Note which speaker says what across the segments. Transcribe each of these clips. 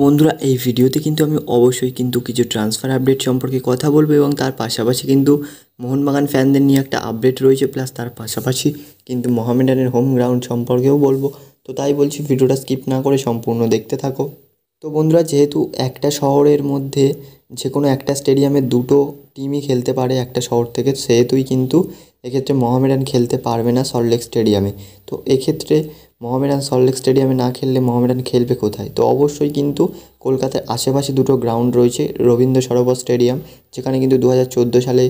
Speaker 1: বন্ধুরা এই ভিডিওতে কিন্তু আমি অবশ্যই কিন্তু কিছু ট্রান্সফার আপডেট সম্পর্কে কথা বলবো এবং তার পাশাপাশি কিন্তু মোহনবাগান ফ্যানদের নিয়ে একটা আপডেট রয়েছে, প্লাস তার পাশাপাশি কিন্তু মোহামেডানের হোম গ্রাউন্ড সম্পর্কেও বলবো। তো তাই বলছি ভিডিওটা স্কিপ না করে সম্পূর্ণ দেখতে থাকো। তো বন্ধুরা, যেহেতু একটা শহরের মধ্যে যে কোনো একটা স্টেডিয়ামে দুটো টিমই খেলতে পারে একটা শহর থেকে, সেহেতুই কিন্তু এক্ষেত্রে মোহামেডান খেলতে পারবে না সল্টলেক স্টেডিয়ামে। তো এক্ষেত্রে মোহামেডান সল্টলেক স্টেডিয়ামে না খেললে মোহামেডান খেলবে কোথায়? তো অবশ্যই কিন্তু কলকাতার আশেপাশে দুটো গ্রাউন্ড রয়েছে। রবীন্দ্র সরোবর স্টেডিয়াম, যেখানে কিন্তু 2014 সালে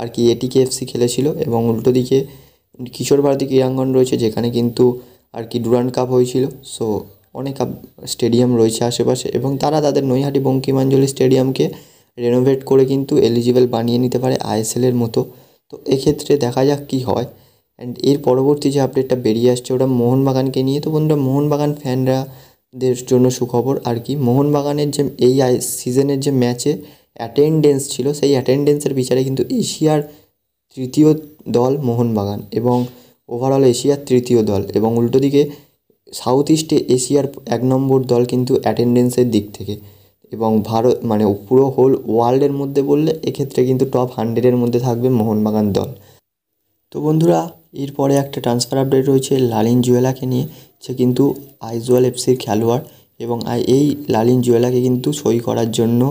Speaker 1: আর কি এটিকে এফসি খেলেছিল, এবং উল্টো দিকে কিশোর ভারতী ক্রীড়াঙ্গন রয়েছে, যেখানে কিন্তু আর কি ডুরান্ড কাপ হয়েছিল। সো অনেক স্টেডিয়াম রয়েছে আশেপাশে, এবং তারা তাদের নৈহাটি বঙ্কিমাঞ্জলি স্টেডিয়ামকে রেনোভেট করে কিন্তু এলিজিবল বানিয়ে নিতে পারে আইএসএলের মতো। তো এক্ষেত্রে দেখা যাক কী হয়। অ্যান্ড এর পরবর্তী যে আপডেটটা বেরিয়ে আসছে ওটা মোহনবাগানকে নিয়ে। তো বন্ধুরা, মোহনবাগান ফ্যানরাদের জন্য সুখবর আর কি, মোহনবাগানের যে এই সিজনের যে ম্যাচে অ্যাটেন্ডেন্স ছিল, সেই অ্যাটেন্ডেন্সের বিচারে কিন্তু এশিয়ার তৃতীয় দল মোহনবাগান, এবং ওভারঅল এশিয়ার তৃতীয় দল, এবং উল্টো দিকে সাউথ ইস্টে এশিয়ার 1 নম্বর দল কিন্তু অ্যাটেন্ডেন্সের দিক থেকে। এবং ভারত মানে পুরো হোল ওয়ার্ল্ডের মধ্যে বললে এক্ষেত্রে কিন্তু টপ 100-এর মধ্যে থাকবে মোহনবাগান দল। তো বন্ধুরা, এরপরে একটা ট্রান্সফার আপডেট রয়েছে লালিন জুয়েলাকে নিয়ে। সে কিন্তু আইজওয়াল এফসির খেলোয়াড়, এবং এই লালিন জুয়েলাকে কিন্তু সই করার জন্য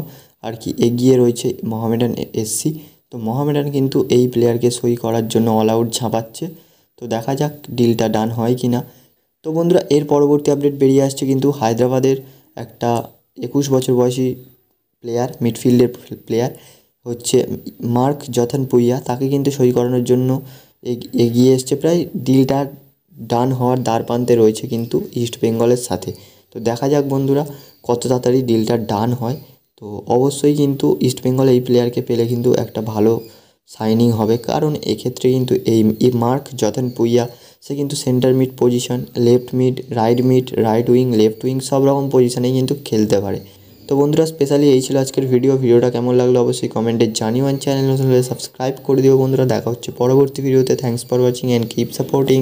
Speaker 1: আর কি এগিয়ে রয়েছে মোহামেডান এসসি। তো মোহামেডান কিন্তু এই প্লেয়ারকে সই করার জন্য অল আউট ঝাঁপাচ্ছে। তো দেখা যাক ডিলটা ডান হয় কি না। তো বন্ধুরা, এর পরবর্তী আপডেট বেরিয়ে আসছে কিন্তু হায়দ্রাবাদের একটা 21 বছর বয়সী প্লেয়ার, মিডফিল্ডের প্লেয়ার হচ্ছে মার্ক জথন পুইয়া। তাকে কিন্তু সই করানোর জন্য এগিয়ে এসছে, প্রায় ডিলটা ডান হওয়ার দ্বারপ্রান্তে রয়েছে কিন্তু ইস্ট বেঙ্গলের সাথে। তো দেখা যাক বন্ধুরা কত তাড়াতাড়ি ডিলটা ডান হয়। তো অবশ্যই কিন্তু ইস্ট বেঙ্গল এই প্লেয়ারকে পেলে কিন্তু একটা ভালো সাইনিং হবে, কারণ এক্ষেত্রে কিন্তু এই মার্ক জথন পুইয়া সে কিন্তু centre mid position, left mid, right wing, left wing সব রকম পজিশনেই কিন্তু খেলতে পারে। তো বন্ধুরা, স্পেশালি এই ছিল আজকের ভিডিওটা কেমন লাগলো অবশ্যই কমেন্টে জানিও। চ্যানেল নতুন হলে সাবস্ক্রাইব করে দিও বন্ধুরা। দেখা হচ্ছে পরবর্তী ভিডিওতে। Thanks for watching and keep supporting.